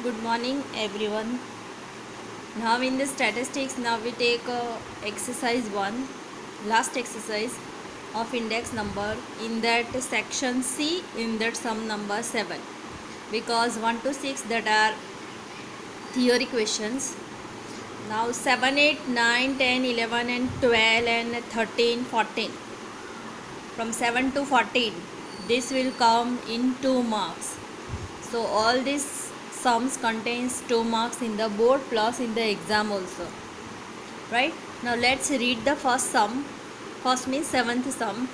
Good morning, everyone. Now in the statistics, now we take exercise 1, last exercise of index number in that section C, in that sum number 7, because 1 to 6 that are theory questions. Now 7, 8, 9, 10, 11 and 12 and 13, 14. From 7 to 14, this will come in 2 marks. So all these sums contains 2 marks in the board plus in the exam also, right? Now let's read the first sum. First means seventh sum.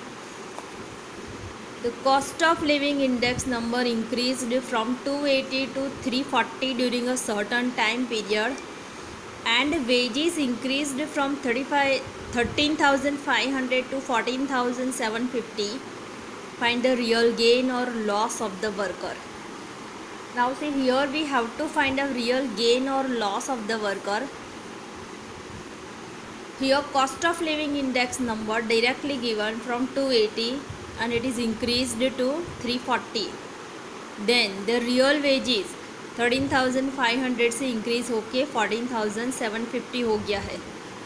The cost of living index number increased from 280 to 340 during a certain time period, and wages increased from 13,500 to 14,750. Find the real gain or loss of the worker. Now see, here we have to find a real gain or loss of the worker. Here cost of living index number directly given from 280 and it is increased to 340. Then the real wages 13,500 से increase होके 14,750 हो गया है.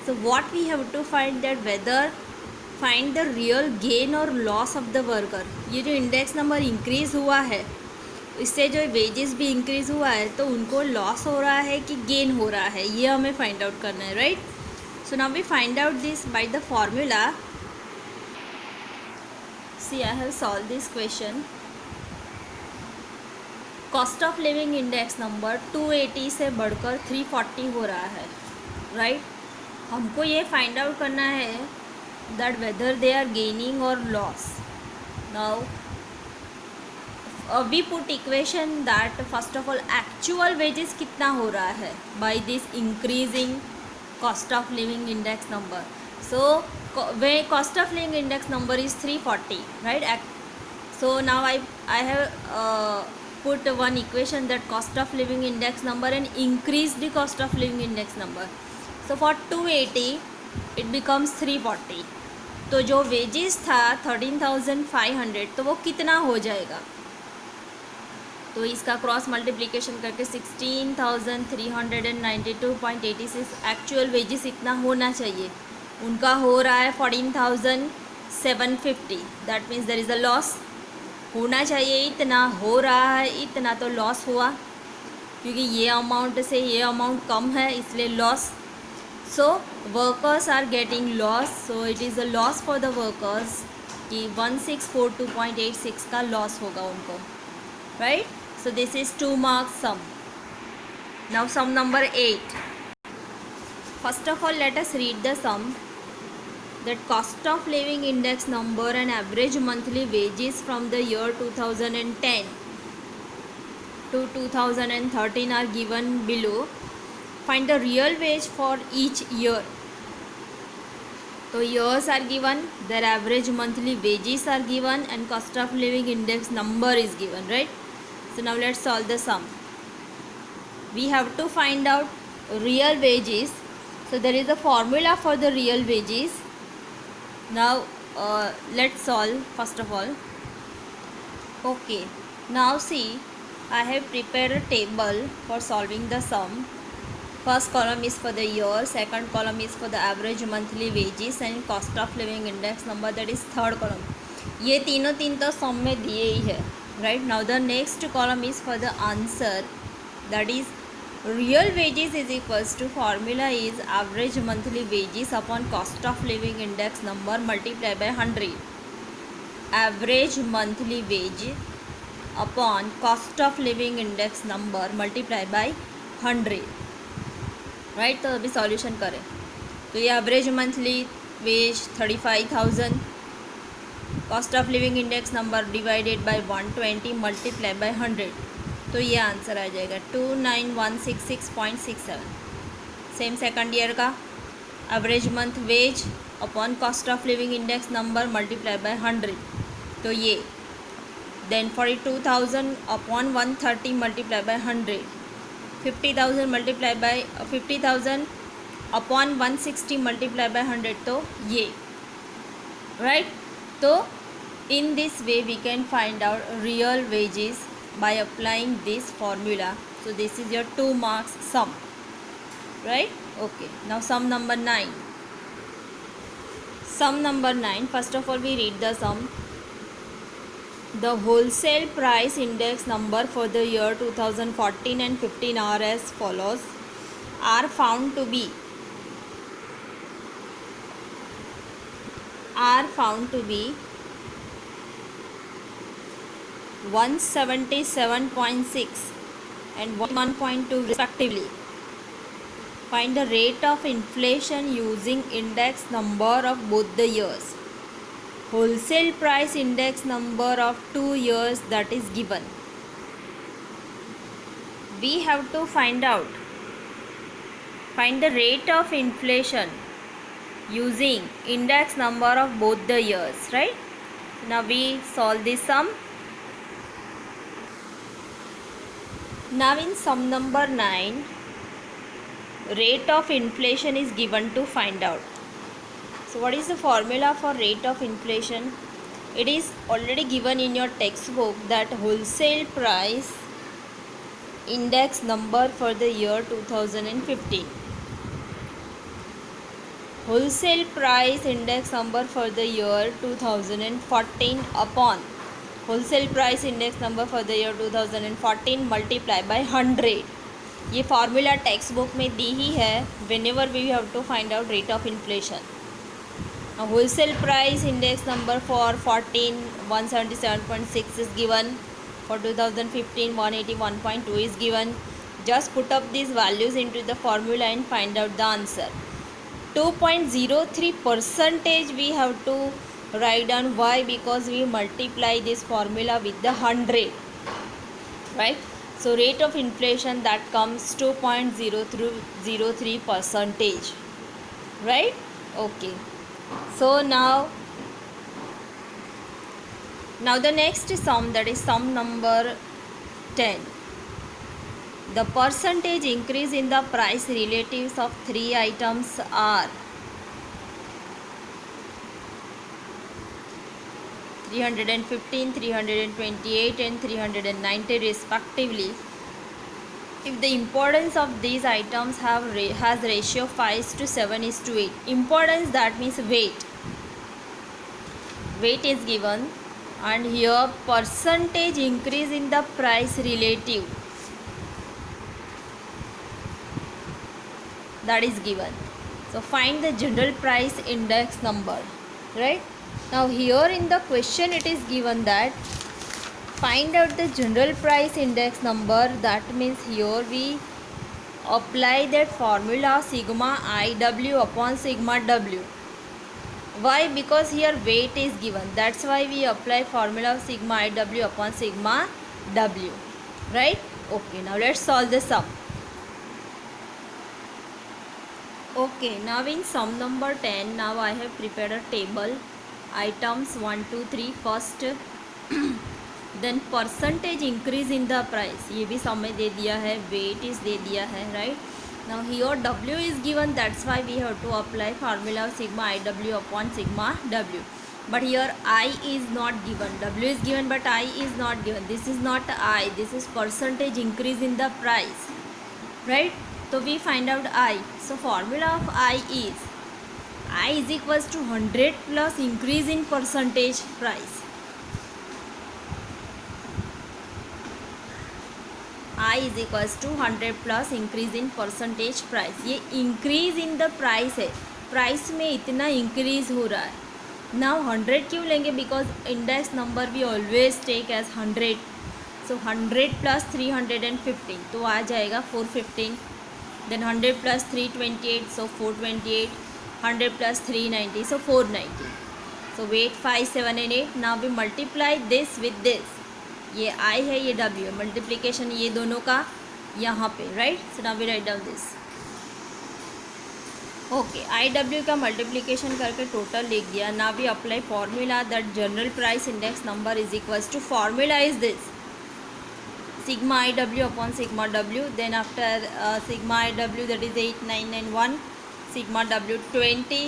So what we have to find that whether find the real gain or loss of the worker. ये जो index number increase हुआ है, इससे जो वेजेस भी इंक्रीज़ हुआ है तो उनको लॉस हो रहा है कि गेन हो रहा है, ये हमें फाइंड आउट करना है, right? So now we find out this by the formula. See I have solve this question. Cost of living index number 280 से बढ़कर 340 हो रहा है, राइट? हमको ये फाइंड आउट करना है that whether they are gaining और loss. Now we put equation that first of all actual wages कितना हो रहा है by this increasing cost of living index number. So when cost of living index number is 340, right? So now I have put one equation that cost of living index number and increase the cost of living index number. So for 280 it becomes 340. तो जो wages था 13,500 तो वो कितना हो जाएगा? तो इसका क्रॉस मल्टीप्लिकेशन करके 16,392.86 एक्चुअल वेजेस इतना होना चाहिए. उनका हो रहा है 14,750. That means there is a loss. होना चाहिए इतना, हो रहा है इतना, तो लॉस हुआ क्योंकि ये अमाउंट से ये अमाउंट कम है इसलिए loss. So workers are getting loss. So it is a loss for the workers कि 1642.86 का लॉस होगा उनको, right? So this is 2 marks sum. Now sum number 8. First of all let us read the sum. That cost of living index number and average monthly wages from the year 2010 to 2013 are given below. Find the real wage for each year. So years are given, their average monthly wages are given and cost of living index number is given, right? So now let's solve the sum. We have to find out real wages. So there is a formula for the real wages. Now let's solve first of all. Okay, now see, I have prepared a table for solving the sum. First column is for the year, second column is for the average monthly wages and cost of living index number, that is third column. ये तीनों तीन तो सम में दिए ही है, right? Now the next column is for the answer, that is real wages is equals to formula is average monthly wages upon cost of living index number multiplied by 100. Average monthly wage upon cost of living index number multiplied by 100, right? तो अभी solution करें तो ये average monthly wage 35,000, cost of living index number divided by 120 multiply by 100, तो ये answer आ जाएगा 29,166.67. Same second year का average month wage upon cost of living index number multiply by 100, तो ये then 42,000 upon 130 multiply by 100, 50,000 multiply by 50,000 upon 160 multiply by 100, तो ये, right? तो इन this way we can find out real wages by applying this formula. So this is your 2 marks sum, right? Okay, now sum number 9. Sum number 9, first of all we read the sum. The wholesale price index number for the year 2014 and 15 are as follows. Are found to be 177.6 and 1.2 respectively. Find the rate of inflation using index number of both the years. Wholesale price index number of 2 years that is given. We have to find the rate of inflation using index number of both the years, right? Now we solve this sum. Now in sum number 9, rate of inflation is given to find out. So what is the formula for rate of inflation? It is already given in your textbook that wholesale price index number for the year 2015. Wholesale price index number for the year 2014 upon wholesale price index number for the year 2014 multiply by 100. ये formula text book में दी ही है whenever we have to find out rate of inflation. Now wholesale price index number for 14 177.6 is given. For 2015 181.2 is given. Just put up these values into the formula and find out the answer. 2.03% we have to write down. Why? Because we multiply this formula with the 100, right? So rate of inflation that comes 2.03%, right? Okay, so now the next sum, that is sum number 10. The percentage increase in the price relatives of 3 items are 315, 328 and 390 respectively. If the importance of these items has ratio 5:7:8. Importance, that means weight is given, and here percentage increase in the price relative, that is given. So find the general price index number, right? Now here in the question it is given that find out the general price index number. That means here we apply that formula sigma IW upon sigma W. Why? Because here weight is given, that's why we apply formula of sigma IW upon sigma W, right? Okay, now let's solve the sum. Okay, now in sum number 10, now I have prepared a table. Items 1 2 3 first, then percentage increase in the price, ये भी सम में दे दिया है, weight is दे दिया है, right? Now here W is given, that's why we have to apply formula of sigma IW upon sigma W. But here I is not given, W is given but I is not given. This is not I, this is percentage increase in the price, right? So we find out I. So formula of I is equals to 100 plus increase in percentage price. I is equals to 100 plus increase in percentage price. ये increase in the price है, price में इतना increase हो रहा है. Now 100 क्यों लेंगे? Because index number we always take as 100. So 100 plus 315 तो आ जाएगा 415. Then 100 plus 328, so 428. 100 plus 390, so 490. So weight 5 7 and 8. Now we multiply this with this. ये I है, ये W है, मल्टीप्लीकेशन ये दोनों का यहाँ पे, right? So now we write down this. Okay, IW का मल्टीप्लीकेशन करके टोटल लिख दिया. Now we apply formula that general price index number is equals to, formula is this sigma IW upon sigma W. Then after sigma IW, that is 8 9 and 1, sigma W 20.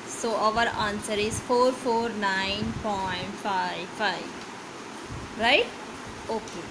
So our answer is 449.55, right? Okay.